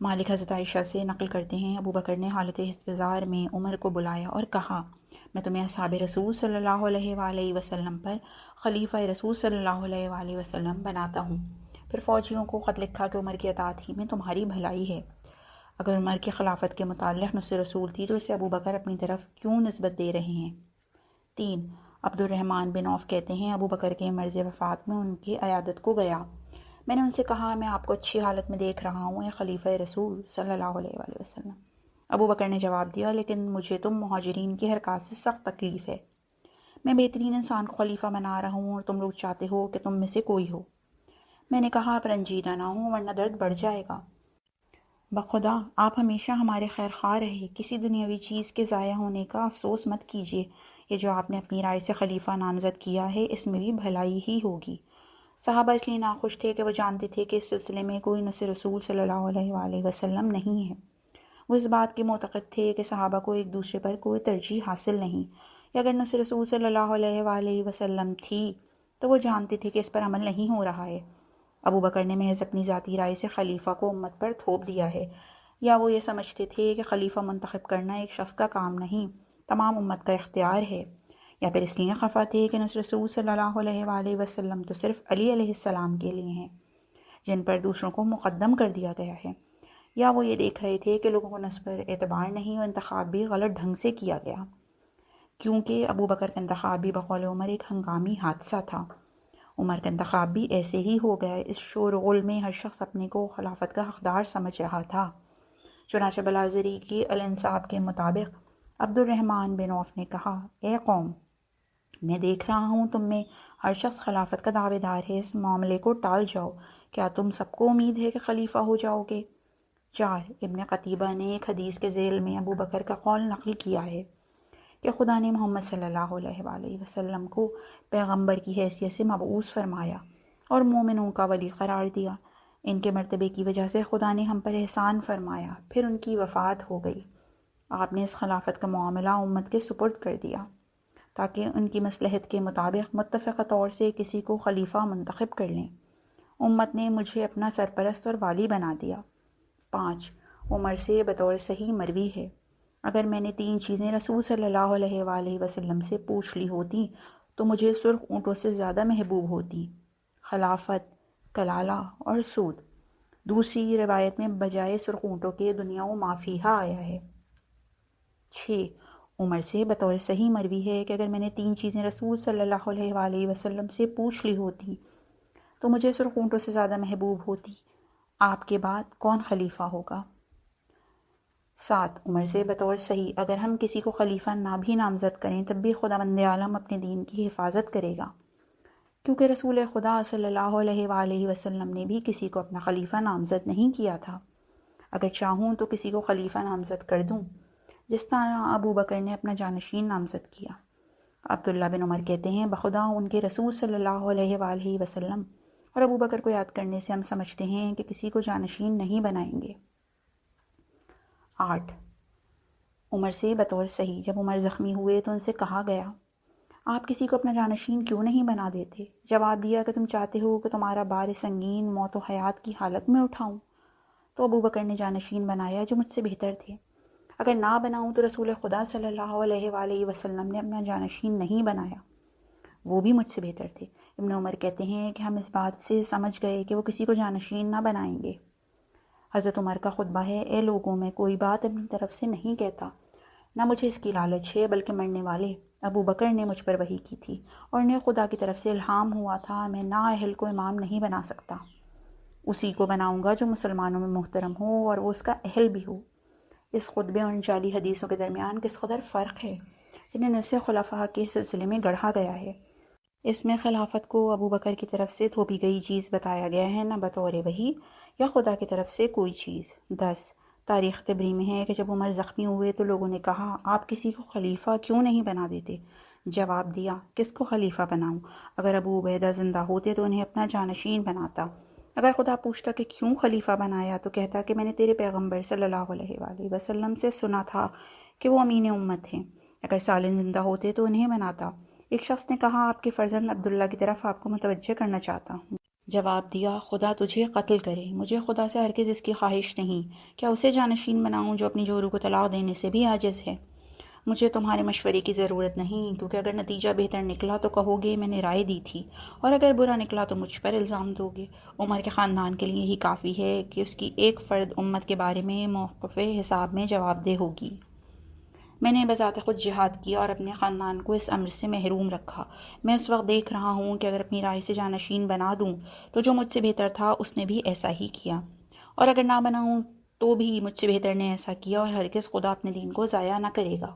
مالک حضرت عائشہ سے نقل کرتے ہیں، ابو بکر نے حالت احتضار میں عمر کو بلایا اور کہا، میں تمہیں اصحاب رسول صلی اللہ علیہ وآلہ وسلم پر خلیفہ رسول صلی اللہ علیہ وآلہ وسلم بناتا ہوں۔ پھر فوجیوں کو خط لکھا کہ عمر کی اطاعت ہی میں تمہاری بھلائی ہے۔ اگر عمر کی خلافت کے متعلق نص رسول تھی تو اسے ابو بکر اپنی طرف کیوں نسبت دے رہے ہیں؟ 3 عبد الرحمن بن عوف کہتے ہیں، ابو بکر کے مرض وفات میں ان کی عیادت کو گیا۔ میں نے ان سے کہا، میں آپ کو اچھی حالت میں دیکھ رہا ہوں اے خلیفہ رسول صلی اللہ علیہ وآلہ وسلم۔ ابو بکر نے جواب دیا، لیکن مجھے تم مہاجرین کی حرکات سے سخت تکلیف ہے۔ میں بہترین انسان کو خلیفہ بنا رہا ہوں اور تم لوگ چاہتے ہو کہ تم میں سے کوئی ہو۔ میں نے کہا، آپ رنجیدہ نہ ہوں ورنہ درد بڑھ جائے گا۔ بخدا آپ ہمیشہ ہمارے خیر خواہ رہے، کسی دنیاوی چیز کے ضائع ہونے کا افسوس مت کیجیے۔ یہ جو آپ نے اپنی رائے سے خلیفہ نامزد کیا ہے اس میں بھی بھلائی ہی ہوگی۔ صحابہ اس لیے ناخوش تھے کہ وہ جانتے تھے کہ اس سلسلے میں کوئی نص رسول صلی اللہ علیہ وآلہ وسلم نہیں ہے۔ وہ اس بات کے معتقد تھے کہ صحابہ کو ایک دوسرے پر کوئی ترجیح حاصل نہیں، یا اگر نص رسول صلی اللہ علیہ وآلہ وسلم تھی تو وہ جانتے تھے کہ اس پر عمل نہیں ہو رہا ہے۔ ابو بکر نے محض اپنی ذاتی رائے سے خلیفہ کو امت پر تھوپ دیا ہے، یا وہ یہ سمجھتے تھے کہ خلیفہ منتخب کرنا ایک شخص کا کام نہیں، تمام امت کا اختیار ہے، یا پھر اس لیے خفا تھے کہ نص رسول صلی اللہ علیہ وآلہ وسلم تو صرف علی علیہ السلام کے لیے ہیں جن پر دوسروں کو مقدم کر دیا گیا ہے، یا وہ یہ دیکھ رہے تھے کہ لوگوں کو نصب پر اعتبار نہیں اور انتخاب بھی غلط ڈھنگ سے کیا گیا، کیونکہ ابو بکر کا انتخاب بھی بقول عمر ایک ہنگامی حادثہ تھا۔ عمر کا انتخاب بھی ایسے ہی ہو گیا۔ اس شور و غل میں ہر شخص اپنے کو خلافت کا حقدار سمجھ رہا تھا۔ چنانچہ بلازری کی الانصاب کے مطابق عبد الرحمن بن عوف نے کہا، اے قوم، میں دیکھ رہا ہوں تم میں ہر شخص خلافت کا دعوے دار ہے، اس معاملے کو ٹال جاؤ۔ کیا تم سب کو امید ہے کہ خلیفہ ہو جاؤ گے؟ 4 ابن قتیبہ نے ایک حدیث کے ذیل میں ابو بکر کا قول نقل کیا ہے کہ خدا نے محمد صلی اللہ علیہ وآلہ وسلم کو پیغمبر کی حیثیت سے مبعوث فرمایا اور مومنوں کا ولی قرار دیا۔ ان کے مرتبے کی وجہ سے خدا نے ہم پر احسان فرمایا، پھر ان کی وفات ہو گئی۔ آپ نے اس خلافت کا معاملہ امت کے سپرد کر دیا تاکہ ان کی مصلحت کے مطابق متفقہ طور سے کسی کو خلیفہ منتخب کر لیں۔ امت نے مجھے اپنا سرپرست اور والی بنا دیا۔ 5 عمر سے بطور صحیح مروی ہے، اگر میں نے 3 چیزیں رسول صلی اللہ علیہ وآلہ وسلم سے پوچھ لی ہوتی تو مجھے سرخ اونٹوں سے زیادہ محبوب ہوتی: خلافت، کلالہ اور سود۔ دوسری روایت میں بجائے سرخ اونٹوں کے دنیا و ما فیہا آیا ہے۔ 6 عمر سے بطور صحیح مروی ہے کہ اگر میں نے 3 چیزیں رسول صلی اللہ علیہ وآلہ وسلم سے پوچھ لی ہوتی تو مجھے سرخ اونٹوں سے زیادہ محبوب ہوتی۔ آپ کے بعد کون خلیفہ ہوگا؟ 7 عمر سے بطور صحیح، اگر ہم کسی کو خلیفہ نہ بھی نامزد کریں تب بھی خداوند عالم اپنے دین کی حفاظت کرے گا، کیونکہ رسول خدا صلی اللہ علیہ وآلہ وسلم نے بھی کسی کو اپنا خلیفہ نامزد نہیں کیا تھا۔ اگر چاہوں تو کسی کو خلیفہ نامزد کر دوں، جس طرح ابو بکر نے اپنا جانشین نامزد کیا۔ عبداللہ بن عمر کہتے ہیں، بخدا ان کے رسول صلی اللہ علیہ وآلہ وسلم اور ابو بکر کو یاد کرنے سے ہم سمجھتے ہیں کہ کسی کو جانشین نہیں بنائیں گے۔ 8 عمر سے بطور صحیح، جب عمر زخمی ہوئے تو ان سے کہا گیا، آپ کسی کو اپنا جانشین کیوں نہیں بنا دیتے؟ جواب دیا کہ تم چاہتے ہو کہ تمہارا بار سنگین موت و حیات کی حالت میں اٹھاؤں؟ تو ابو بکر نے جانشین بنایا جو مجھ سے بہتر تھے۔ اگر نہ بناؤں تو رسول خدا صلی اللہ علیہ وآلہ وسلم نے اپنا جانشین نہیں بنایا، وہ بھی مجھ سے بہتر تھے۔ ابن عمر کہتے ہیں کہ ہم اس بات سے سمجھ گئے کہ وہ کسی کو جانشین نہ بنائیں گے۔ حضرت عمر کا خطبہ ہے، اے لوگوں، میں کوئی بات اپنی طرف سے نہیں کہتا، نہ مجھے اس کی لالچ ہے، بلکہ مرنے والے ابو بکر نے مجھ پر وحی کی تھی اور انہیں خدا کی طرف سے الہام ہوا تھا، میں نااہل کو امام نہیں بنا سکتا، اسی کو بناؤں گا جو مسلمانوں میں محترم ہو اور وہ اس کا اہل بھی ہو۔ اس خطبے اور ان جعلی حدیثوں کے درمیان کس قدر فرق ہے جنہیں نسل خلفاء کے سلسلے میں گڑھا گیا ہے۔ اس میں خلافت کو ابو بکر کی طرف سے تھوپی گئی چیز بتایا گیا ہے، نہ بطور وحی یا خدا کی طرف سے کوئی چیز۔ 10 تاریخ تبری میں ہے کہ جب عمر زخمی ہوئے تو لوگوں نے کہا، آپ کسی کو خلیفہ کیوں نہیں بنا دیتے؟ جواب دیا، کس کو خلیفہ بناؤں؟ اگر ابو عبیدہ زندہ ہوتے تو انہیں اپنا جانشین بناتا۔ اگر خدا پوچھتا کہ کیوں خلیفہ بنایا تو کہتا کہ میں نے تیرے پیغمبر صلی اللہ علیہ وآلہ وسلم سے سنا تھا کہ وہ امین امت ہیں۔ اگر سالن زندہ ہوتے تو انہیں بناتا۔ ایک شخص نے کہا، آپ کے فرزند عبداللہ کی طرف آپ کو متوجہ کرنا چاہتا ہوں۔ جواب دیا، خدا تجھے قتل کرے، مجھے خدا سے ہرگز اس کی خواہش نہیں، کیا اسے جانشین بناؤں جو اپنی جوروں کو طلاق دینے سے بھی عاجز ہے؟ مجھے تمہارے مشورے کی ضرورت نہیں، کیونکہ اگر نتیجہ بہتر نکلا تو کہو گے میں نے رائے دی تھی، اور اگر برا نکلا تو مجھ پر الزام دو گے۔ عمر کے خاندان کے لیے یہی کافی ہے کہ اس کی ایک فرد امت کے بارے میں موقف حساب میں جواب دہ ہوگی۔ میں نے بذات خود جہاد کیا اور اپنے خاندان کو اس امر سے محروم رکھا۔ میں اس وقت دیکھ رہا ہوں کہ اگر اپنی رائے سے جانشین بنا دوں تو جو مجھ سے بہتر تھا اس نے بھی ایسا ہی کیا، اور اگر نہ بناؤں تو بھی مجھ سے بہتر نے ایسا کیا، اور ہرگز خدا اپنے دین کو ضائع نہ کرے گا۔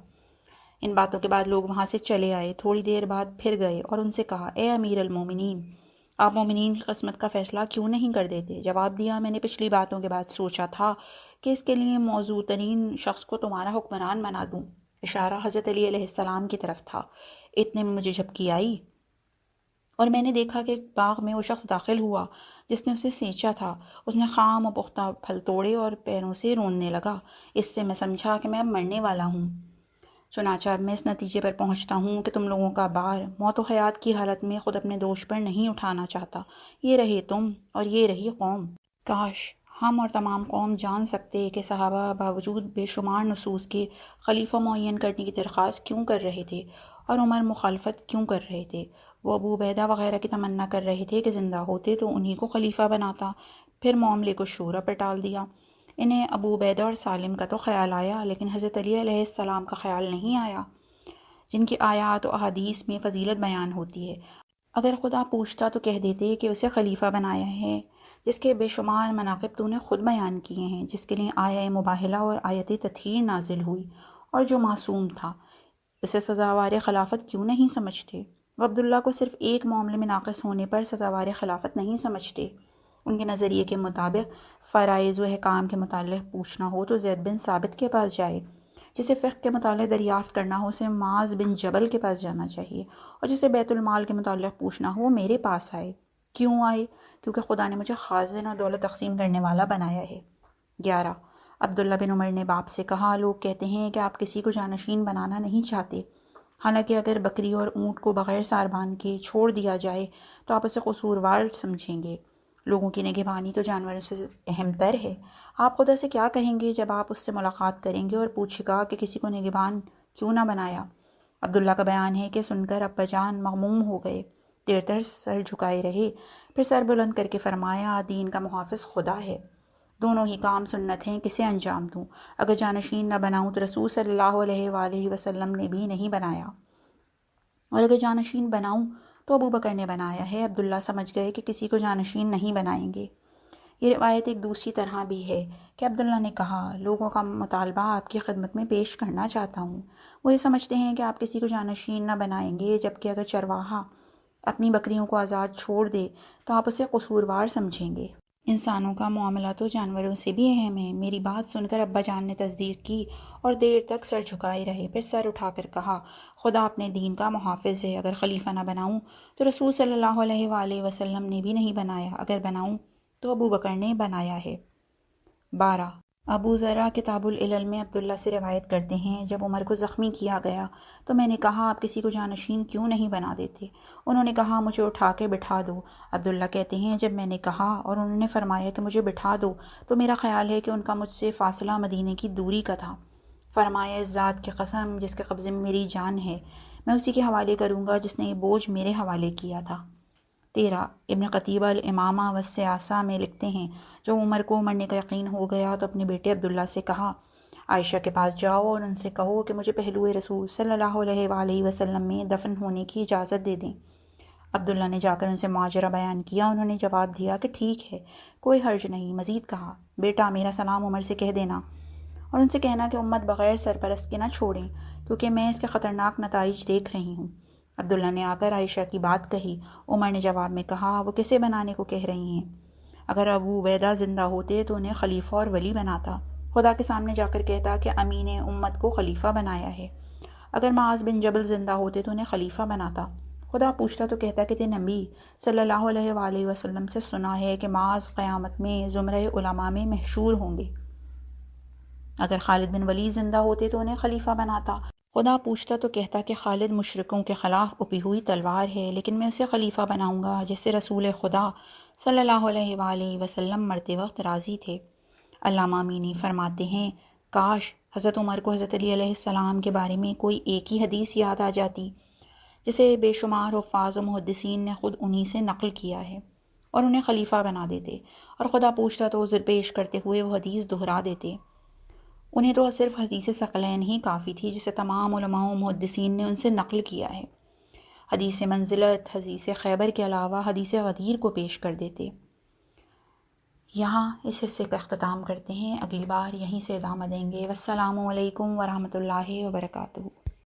ان باتوں کے بعد لوگ وہاں سے چلے آئے۔ تھوڑی دیر بعد پھر گئے اور ان سے کہا، اے امیر المومنین، آپ مومنین کی قسمت کا فیصلہ کیوں نہیں کر دیتے؟ جواب دیا، میں نے پچھلی باتوں کے بعد سوچا تھا کہ اس کے لیے موزوں ترین شخص کو تمہارا حکمران بنا دوں۔ اشارہ حضرت علی علیہ السلام کی طرف تھا۔ اتنے میں مجھے جھپکی آئی اور میں نے دیکھا کہ باغ میں وہ شخص داخل ہوا جس نے اسے سینچا تھا۔ اس نے خام و پختہ پھل توڑے اور پیروں سے روننے لگا۔ اس سے میں سمجھا کہ میں اب مرنے والا ہوں۔ چنانچہ میں اس نتیجے پر پہنچتا ہوں کہ تم لوگوں کا بار موت و حیات کی حالت میں خود اپنے دوش پر نہیں اٹھانا چاہتا۔ یہ رہے تم اور یہ رہی قوم۔ کاش ہم اور تمام قوم جان سکتے کہ صحابہ باوجود بے شمار نصوص کے خلیفہ معین کرنے کی درخواست کیوں کر رہے تھے، اور عمر مخالفت کیوں کر رہے تھے۔ وہ ابو عبیدہ وغیرہ کی تمنا کر رہے تھے کہ زندہ ہوتے تو انہی کو خلیفہ بناتا، پھر معاملے کو شورا پر ٹال دیا۔ انہیں ابو عبیدہ اور سالم کا تو خیال آیا، لیکن حضرت علی علیہ السلام کا خیال نہیں آیا، جن کی آیات و احادیث میں فضیلت بیان ہوتی ہے۔ اگر خدا پوچھتا تو کہہ دیتے کہ اسے خلیفہ بنایا ہے جس کے بے شمار مناقب تو نے خود بیان کیے ہیں، جس کے لیے آیہ مباہلہ اور آیت تطہیر نازل ہوئی، اور جو معصوم تھا۔ اسے سزاوار خلافت کیوں نہیں سمجھتے؟ وہ عبداللہ کو صرف ایک معاملے میں ناقص ہونے پر سزاوار خلافت نہیں سمجھتے۔ ان کے نظریے کے مطابق فرائض و احکام کے متعلق پوچھنا ہو تو زید بن ثابت کے پاس جائے، جسے فقہ کے متعلق دریافت کرنا ہو اسے معاذ بن جبل کے پاس جانا چاہیے، اور جسے بیت المال کے متعلق پوچھنا ہو وہ میرے پاس آئے۔ کیوں آئے؟ کیونکہ خدا نے مجھے خازن اور دولت تقسیم کرنے والا بنایا ہے۔ 11 عبداللہ بن عمر نے باپ سے کہا، لوگ کہتے ہیں کہ آپ کسی کو جانشین بنانا نہیں چاہتے، حالانکہ اگر بکری اور اونٹ کو بغیر ساربان کے چھوڑ دیا جائے تو آپ اسے قصوروار سمجھیں گے۔ لوگوں کی نگہبانی تو جانوروں سے اہم تر ہے۔ آپ خدا سے کیا کہیں گے جب آپ اس سے ملاقات کریں گے اور پوچھے گا کہ کسی کو نگہبان کیوں نہ بنایا؟ عبداللہ کا بیان ہے کہ سن کر ابا جان مغموم ہو گئے، دیر تر سر جھکائے رہے، پھر سر بلند کر کے فرمایا، دین کا محافظ خدا ہے، دونوں ہی کام سنت ہیں، کسے انجام دوں؟ اگر جانشین نہ بناؤں تو رسول صلی اللہ علیہ وآلہ وسلم نے بھی نہیں بنایا، اور اگر جانشین بناؤں تو ابو بکر نے بنایا ہے۔ عبداللہ سمجھ گئے کہ کسی کو جانشین نہیں بنائیں گے۔ یہ روایت ایک دوسری طرح بھی ہے کہ عبداللہ نے کہا، لوگوں کا مطالبہ آپ کی خدمت میں پیش کرنا چاہتا ہوں۔ وہ یہ سمجھتے ہیں کہ آپ کسی کو جانشین نہ بنائیں گے، جبکہ اگر چرواہا اپنی بکریوں کو آزاد چھوڑ دے تو آپ اسے قصوروار سمجھیں گے۔ انسانوں کا معاملہ تو جانوروں سے بھی اہم ہے۔ میری بات سن کر ابا جان نے تصدیق کی اور دیر تک سر جھکائے رہے، پھر سر اٹھا کر کہا، خدا اپنے دین کا محافظ ہے۔ اگر خلیفہ نہ بناؤں تو رسول صلی اللہ علیہ وآلہ وسلم نے بھی نہیں بنایا، اگر بناؤں تو ابو بکر نے بنایا ہے۔ 12 ابو ذرا کتاب العلل میں عبداللہ سے روایت کرتے ہیں، جب عمر کو زخمی کیا گیا تو میں نے کہا، آپ کسی کو جانشین کیوں نہیں بنا دیتے؟ انہوں نے کہا، مجھے اٹھا کے بٹھا دو۔ عبداللہ کہتے ہیں، جب میں نے کہا اور انہوں نے فرمایا کہ مجھے بٹھا دو تو میرا خیال ہے کہ ان کا مجھ سے فاصلہ مدینے کی دوری کا تھا۔ فرمایا، اس ذات کی قسم جس کے قبضے میں میری جان ہے، میں اسی کے حوالے کروں گا جس نے یہ بوجھ میرے حوالے کیا تھا۔ 13 ابن قتیبہ الامامہ والسیاسہ میں لکھتے ہیں، جو عمر کو مرنے کا یقین ہو گیا تو اپنے بیٹے عبداللہ سے کہا، عائشہ کے پاس جاؤ اور ان سے کہو کہ مجھے پہلو رسول صلی اللہ علیہ وآلہ وسلم میں دفن ہونے کی اجازت دے دیں۔ عبداللہ نے جا کر ان سے ماجرہ بیان کیا۔ انہوں نے جواب دیا کہ ٹھیک ہے، کوئی حرج نہیں۔ مزید کہا، بیٹا میرا سلام عمر سے کہہ دینا اور ان سے کہنا کہ امت بغیر سرپرست کے نہ چھوڑیں، کیونکہ میں اس کے خطرناک نتائج دیکھ رہی ہوں۔ عبداللہ نے آ کر عائشہ کی بات کہی۔ عمر نے جواب میں کہا، وہ کسے بنانے کو کہہ رہی ہیں؟ اگر ابو عبیدہ زندہ ہوتے تو انہیں خلیفہ اور ولی بناتا، خدا کے سامنے جا کر کہتا کہ امین امت کو خلیفہ بنایا ہے۔ اگر معاذ بن جبل زندہ ہوتے تو انہیں خلیفہ بناتا۔ خدا پوچھتا تو کہتا کہ نبی صلی اللہ علیہ وآلہ وسلم سے سنا ہے کہ معاذ قیامت میں زمرہ علماء میں محشور ہوں گے۔ اگر خالد بن ولید زندہ ہوتے تو انہیں خلیفہ بناتا۔ خدا پوچھتا تو کہتا کہ خالد مشرکوں کے خلاف اپی ہوئی تلوار ہے، لیکن میں اسے خلیفہ بناؤں گا جس سے رسول خدا صلی اللہ علیہ وآلہ وسلم مرتے وقت راضی تھے۔ علامہ امینی فرماتے ہیں کاش حضرت عمر کو حضرت علی علیہ السلام کے بارے میں کوئی ایک ہی حدیث یاد آ جاتی جسے بے شمار حفاظ و محدثین نے خود انہی سے نقل کیا ہے، اور انہیں خلیفہ بنا دیتے، اور خدا پوچھتا تو عذر پیش کرتے ہوئے وہ حدیث دہرا دیتے۔ انہیں تو صرف حدیث ثقلین ہی کافی تھی جسے تمام علماء و محدثین نے ان سے نقل کیا ہے۔ حدیث منزلت، حدیث خیبر کے علاوہ حدیث غدیر کو پیش کر دیتے۔ یہاں اس حصے کا اختتام کرتے ہیں، اگلی بار یہیں سے ادامہ دیں گے۔ والسلام علیکم ورحمۃ اللہ وبرکاتہ۔